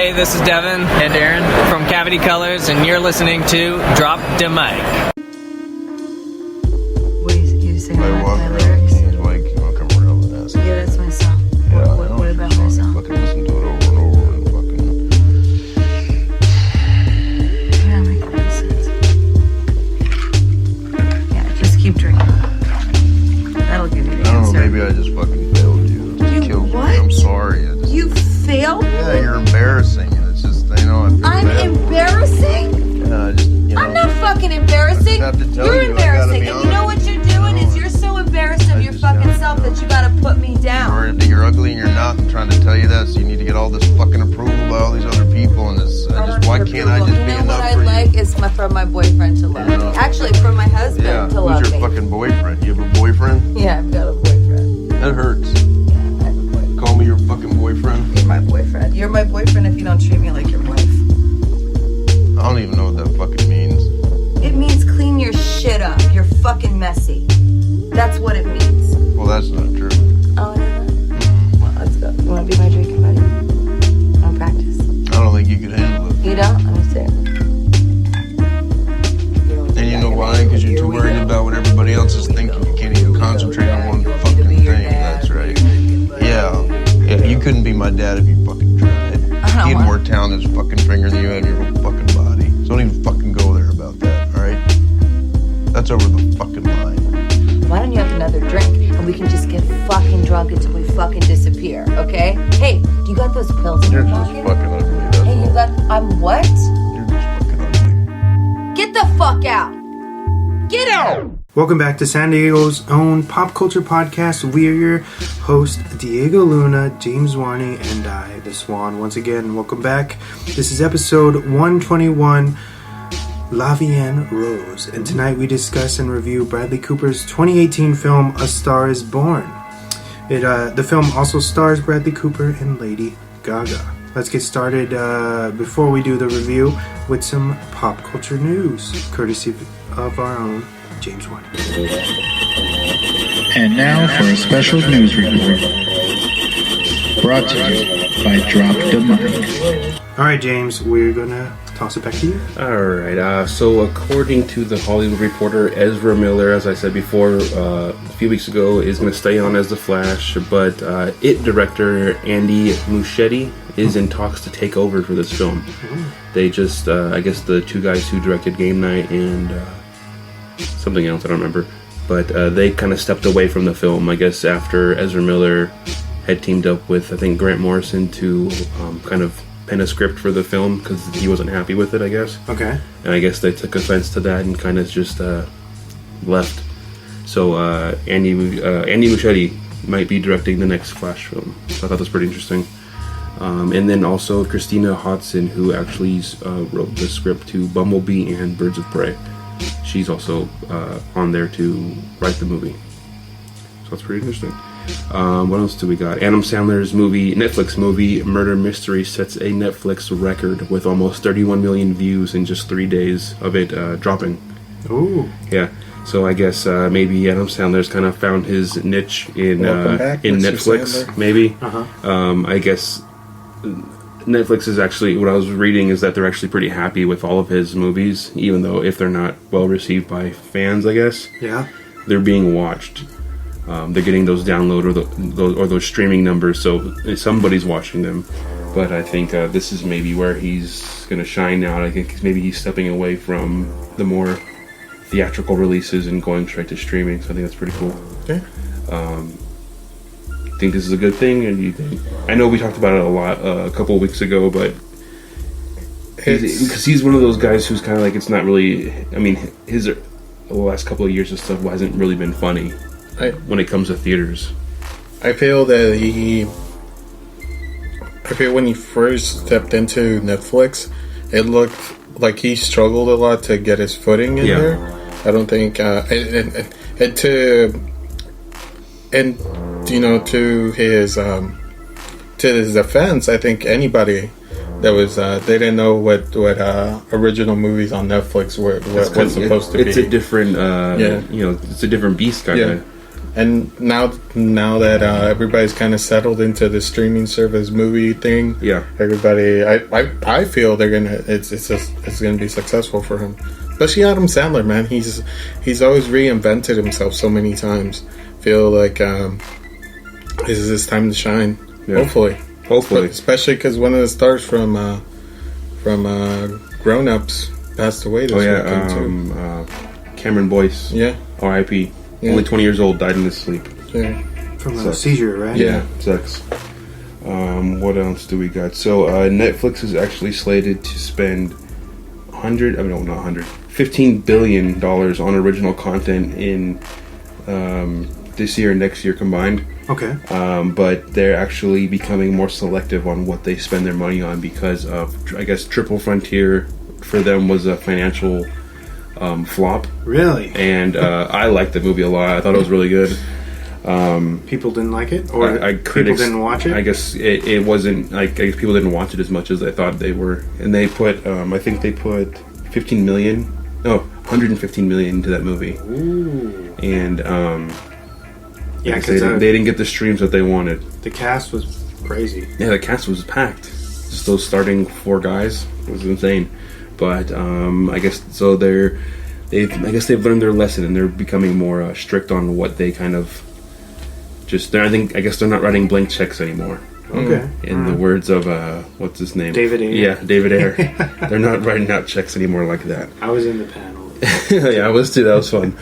Hey, this is Devin and Aaron from Cavity Colors, and you're listening to Drop the Mic. What are you saying about my lyrics? He's like, you want to come around and ask. Yeah, that's my song. Yeah, What about my song? Fucking listen to it over and over and fucking... You're not making any sense. Yeah, just keep drinking. That'll give you the I don't know, answer. maybe I just fucking failed you. You Killed what? Me. I'm sorry. You failed? Yeah, you're embarrassing. And it's just, you know, I feel I'm bad. embarrassing? Yeah, I just, you know. I'm not fucking embarrassing. I just have to tell You're you, I gotta embarrassing. be And you know what honest. you're doing is you're so embarrassed of I your just fucking gotta self know. that you gotta put me down. You're ugly and you're not. I'm trying to tell you that, so you need to get all this fucking approval by all these other people. And this, why can't I just be You know enough what for I like you? is from my boyfriend to love Yeah. me. Actually, from my husband Yeah, to love who's your me. fucking boyfriend? You have a boyfriend? Yeah, I've got a boyfriend. That hurts. Yeah, I have a boyfriend. Call me your fucking boyfriend. You're my boyfriend. You're my boyfriend if you don't treat me like your wife. I don't even know what that fucking means. It means clean your shit up. You're fucking messy. That's what it means. Well, that's not true. Oh, it isn't? Well, let's go. You want to be my drinking buddy? Want to practice? I don't think you could handle it. You don't? Let me see. And you know why? Because you're too worried about what everybody else is thinking. You can't even concentrate on one fucking thing. That's right. Yeah. Yeah, you couldn't be my dad if you fucking tried. He had more talent in his fucking finger than you had in your whole fucking body. So don't even fucking go there about that, alright? That's over the fucking line. Why don't you have another drink and we can just get fucking drunk until we fucking disappear, okay? Hey, you got those pills in You're your just pocket? fucking ugly, that's Hey, you all. got... I'm what? You're just fucking ugly. Get the fuck out! Get out! Welcome back to San Diego's own pop culture podcast. We are your host, Diego Luna, James Warney, and I, the Swan. Once again, welcome back. This is episode 121, La Vie en Rose. And tonight we discuss and review Bradley Cooper's 2018 film, A Star is Born. The film also stars Bradley Cooper and Lady Gaga. Let's get started before we do the review with some pop culture news, courtesy of our own James Warney. And now for a special news report. Brought to you by Drop the Mic. Alright, James, we're gonna toss it back to you. Alright, so according to the Hollywood Reporter, Ezra Miller, as I said before a few weeks ago, is going to stay on as the Flash, but IT director Andy Muschietti is in talks to take over for this film. They just, I guess the two guys who directed Game Night and something else, I don't remember, but they kind of stepped away from the film, I guess, after Ezra Miller had teamed up with, I think, Grant Morrison to kind of pen a script for the film because he wasn't happy with it, I guess. Okay. And I guess they took offense to that and kind of just left. So Andy Muschietti might be directing the next Flash film. So I thought that was pretty interesting. And then also Christina Hodson, who actually wrote the script to Bumblebee and Birds of Prey. She's also on there to write the movie. So that's pretty interesting. What else do we got? Adam Sandler's Netflix movie, Murder Mystery, sets a Netflix record with almost 31 million views in just 3 days of it dropping. Ooh. Yeah. So I guess maybe Adam Sandler's kind of found his niche in Netflix, Sandler. maybe. Uh-huh. I guess Netflix is actually, what I was reading is that they're actually pretty happy with all of his movies, even though if they're not well received by fans, I guess. Yeah. They're being watched. They're getting those download or those streaming numbers, so somebody's watching them. But I think this is maybe where he's going to shine now. I think maybe he's stepping away from the more theatrical releases and going straight to streaming. So I think that's pretty cool. Okay. Think this is a good thing? And you think? I know we talked about it a lot a couple of weeks ago, but because he's one of those guys who's kind of like, it's not really. I mean, the last couple of years of stuff hasn't really been funny when it comes to theaters. I feel that when he first stepped into Netflix, it looked like he struggled a lot to get his footing in there. I don't think, to his defense, I think anybody that was they didn't know what original movies on Netflix were supposed to be. It's a different, it's a different beast kind of. And now that everybody's kind of settled into the streaming service movie thing, everybody, I feel it's gonna be successful for him. Especially Adam Sandler, man. He's always reinvented himself so many times. Feel like this is his time to shine. Yeah. Hopefully, but especially because one of the stars from Grown Ups passed away this weekend too. Cameron Boyce. Yeah. R.I.P. Yeah. Only 20 years old, died in his sleep. Yeah. From a seizure, right? Yeah, sucks. What else do we got? So Netflix is actually slated to spend $15 billion on original content in this year and next year combined. Okay. But they're actually becoming more selective on what they spend their money on because of, I guess, Triple Frontier for them was a financial flop. Really? And I liked the movie a lot. I thought it was really good. People didn't like it, or people didn't watch it. I guess it wasn't. I guess people didn't watch it as much as I thought they were. And they put, I think they put 115 million into that movie. Ooh. And yeah, because they didn't get the streams that they wanted. The cast was crazy. Yeah, the cast was packed. Just those starting 4 guys. It was insane. But I guess so. They've learned their lesson and they're becoming more strict on what they kind of just. I guess they're not writing blank checks anymore. Okay. In the words of what's his name? David Ayer. Yeah, David Ayer. They're not writing out checks anymore like that. I was in the panel. Yeah, I was too. That was fun.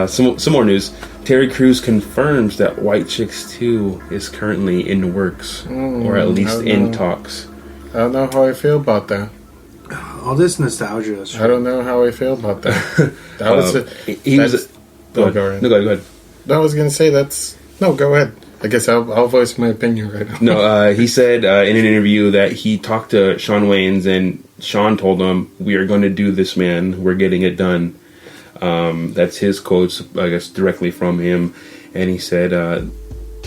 Some more news. Terry Crews confirms that White Chicks 2 is currently in the works, or at least in talks. I don't know how I feel about that. All this nostalgia. I don't know how I feel about that. That was go ahead. No, go ahead. I was gonna say go ahead. I guess I'll voice my opinion right now. No, he said in an interview that he talked to Shawn Wayans and Shawn told him, "We are going to do this, man. We're getting it done." That's his quotes, I guess, directly from him. And he said,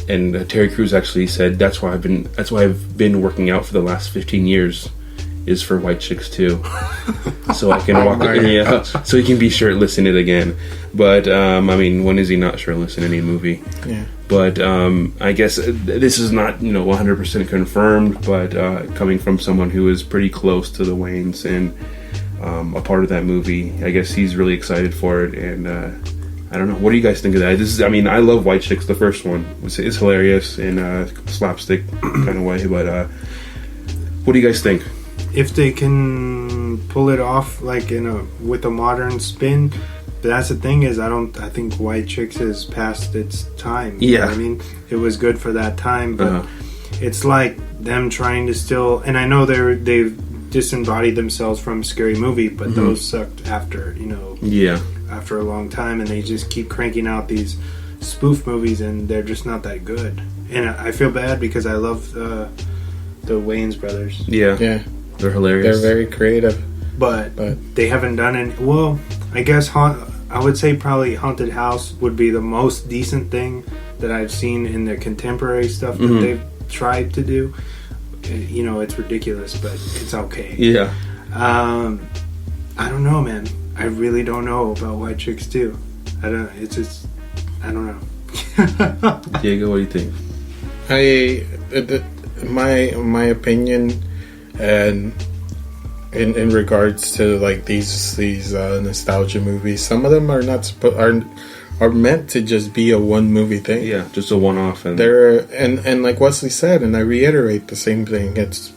and Terry Crews actually said, "That's why I've been working out for the last 15 years, is for White Chicks 2, so I can so he can be shirtless in it again." But I mean, when is he not shirtless in any movie? Yeah. But I guess this is not 100% confirmed, but coming from someone who is pretty close to the Wayans and a part of that movie, I guess he's really excited for it. And I don't know, what do you guys think of that? I love White Chicks. The first one it's hilarious in a slapstick kind of way. But what do you guys think? If they can pull it off like with a modern spin. But that's the thing is, I think White Chicks is past its time. Yeah. You know what I mean? It was good for that time, but it's like them trying to still, and I know they've disembodied themselves from Scary Movie, but those sucked after, after a long time, and they just keep cranking out these spoof movies, and they're just not that good. And I feel bad because I love the Wayans brothers. Yeah. They're hilarious. They're very creative. But they haven't done any. Well, I guess I would say probably Haunted House would be the most decent thing that I've seen in the contemporary stuff that they've tried to do. It's ridiculous, but it's okay. Yeah. I don't know, man. I really don't know about White Chicks 2. I don't know. Diego, what do you think? My opinion, and in regards to like these nostalgia movies, some of them are are meant to just be a one movie thing. Yeah, just a one off. And and like Wesley said, and I reiterate the same thing. It's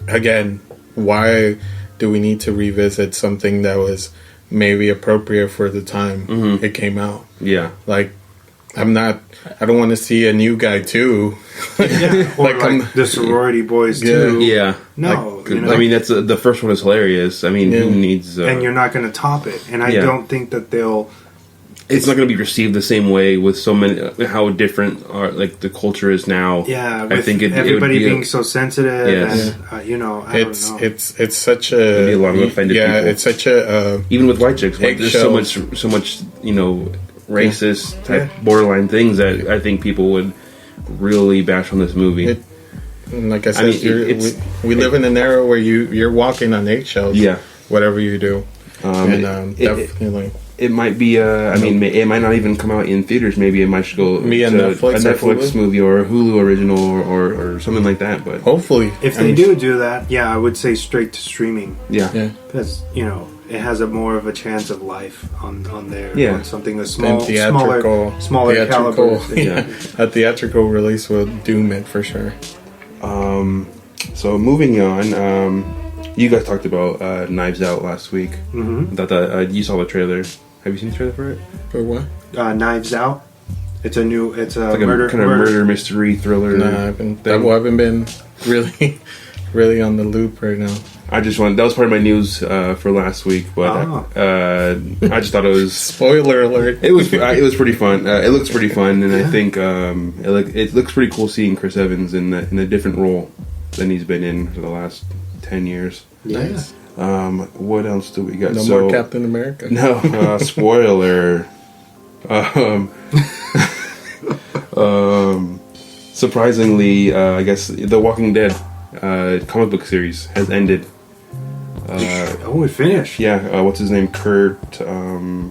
again, why do we need to revisit something that was maybe appropriate for the time it came out? Yeah, like I don't want to see a new guy too. Yeah, or like the sorority boys too. Yeah. No, I mean that's the first one is hilarious. I mean, who needs? And you're not going to top it. And I don't think that they'll. It's not going to be received the same way with so many. How different the culture is now. Yeah, I think everybody it would be being so sensitive. Yes. And, I don't know. It's such a. Be a lot of offended people. It's such a. Even with White Chicks, there's so much racist type borderline things that I think people would really bash on this movie. Like I said, we live in an era where you're walking on eggshells. Yeah, whatever you do, definitely. it might be. I mean, it might not even come out in theaters. Maybe it might go Be a to Netflix a or Netflix Hulu? movie or a Hulu original or something like that. But Hopefully. If they do that, yeah, I would say straight to streaming. yeah. Because, it has a more of a chance of life on there. Yeah. On something a Then smaller caliber. Yeah. A theatrical release will doom it for sure. So moving on, you guys talked about Knives Out last week. Mm-hmm. That you saw the trailer. Have you seen the trailer for it? For what? Knives Out. It's a Like murder a kind of murder mystery thriller. No, I haven't been really, really on the loop right now. I just that was part of my news for last week, but I just thought it was Spoiler alert. it was pretty fun. It looks pretty fun, and I think it looks pretty cool seeing Chris Evans in a different role than he's been in for the last 10 years. Nice. What else do we got? No more Captain America. No, spoiler. Surprisingly, I guess The Walking Dead comic book series has ended. it finished. Yeah, what's his name? Kirk. The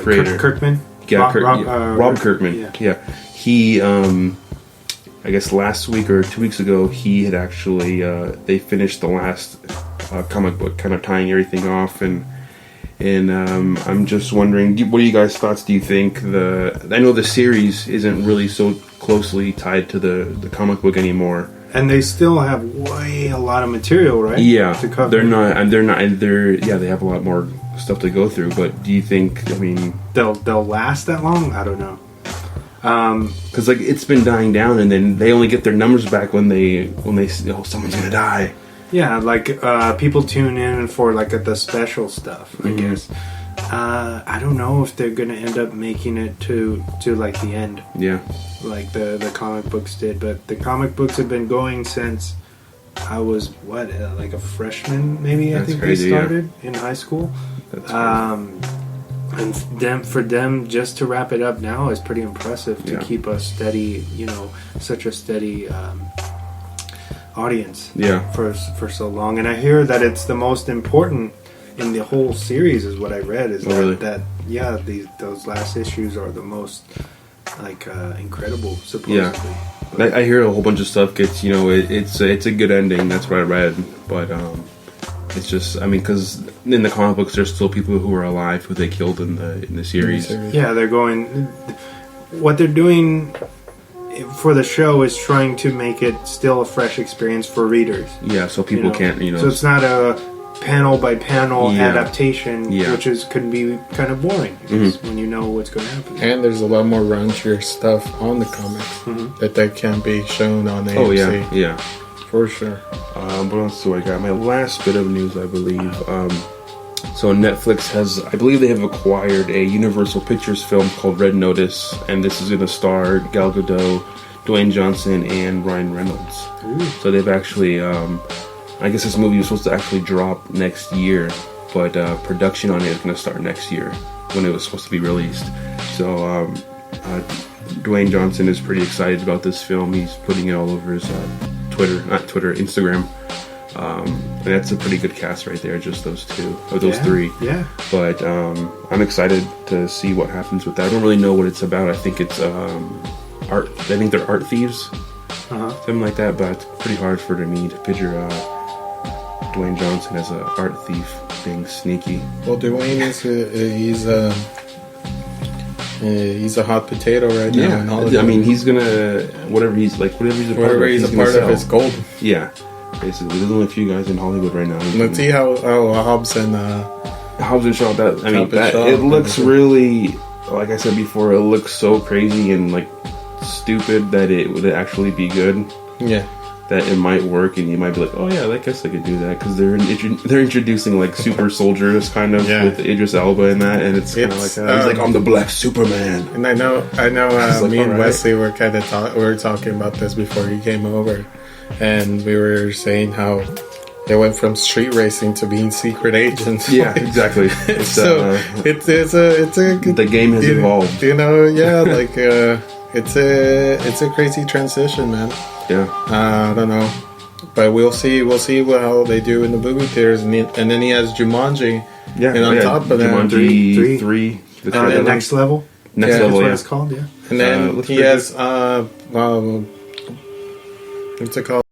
creator. Kirkman. Yeah, Rob Kirk- Kirkman. Yeah. He, I guess last week or 2 weeks ago, he had actually they finished the last comic book, kind of tying everything off, and I'm just wondering, what are you guys' thoughts? Do you think I know the series isn't really so closely tied to the comic book anymore. And they still have a lot of material, right? Yeah, To cover. they have a lot more stuff to go through. But do you think? I mean, They'll last that long? I don't know. because like it's been dying down, and then they only get their numbers back when they someone's gonna die. Yeah, like people tune in for like the special stuff, I guess. I don't know if they're gonna end up making it to like the end, Yeah, like the comic books did. But the comic books have been going since I was like a freshman, maybe. That's I think crazy, they yeah. started in high school. that's And for them just to wrap it up now is pretty impressive to Yeah. keep a steady, such a steady audience. Yeah. For so long, and I hear that it's the most important in the whole series, is what I read. Is really? Those last issues are the most incredible, supposedly. Yeah. I hear a whole bunch of stuff gets it's a good ending. That's what I read, but it's just because in the comic books there's still people who are alive who they killed in the series. Yeah, they're going. What they're doing for the show is trying to make it still a fresh experience for readers. Yeah, so people can't So it's not a panel by panel Yeah. adaptation, Yeah. which can be kind of boring when you know what's going to happen. And there's a lot more raunchier stuff on the comics that can't be shown on AMC. Oh yeah. For sure. What else do I got? My last bit of news, I believe. So Netflix I believe they have acquired a Universal Pictures film called Red Notice, and this is going to star Gal Gadot, Dwayne Johnson, and Ryan Reynolds. So they've actually, I guess this movie was supposed to actually drop next year, but production on it is going to start next year when it was supposed to be released. So Dwayne Johnson is pretty excited about this film. He's putting it all over his Instagram. And that's a pretty good cast right there, just those three. Yeah. But I'm excited to see what happens with that. I don't really know what it's about. I think it's art. I think they're art thieves, something like that. But it's pretty hard for me to picture Dwayne Johnson as an art thief being sneaky. Well, Dwayne he's a hot potato right now. In Hollywood. I mean, he's gonna whatever he's a part of it's gold. Yeah, basically, there's only a few guys in Hollywood right now. Let's see how Hobbs and Shaw. Shaw, It looks really, like I said before, it looks so crazy and like stupid that it would actually be good. Yeah. That it might work, and you might be like, "Oh yeah, I guess I could do that," because they're introducing like super soldiers kind of with Idris Elba in that, and it's kind of like he's like, "I'm the Black Superman." And I know. like, me and alright. Wesley were kind of we were talking about this before you came over, and we were saying how they went from street racing to being secret agents. Yeah, exactly. It's a the game has evolved. It's a crazy transition, man. Yeah. I don't know, but we'll see how they do in the movie theaters, and then he has Jumanji And on top of that, Jumanji three. The The next level. Next That's level, what yeah. it's called. Yeah. And then looks he pretty has what's it called?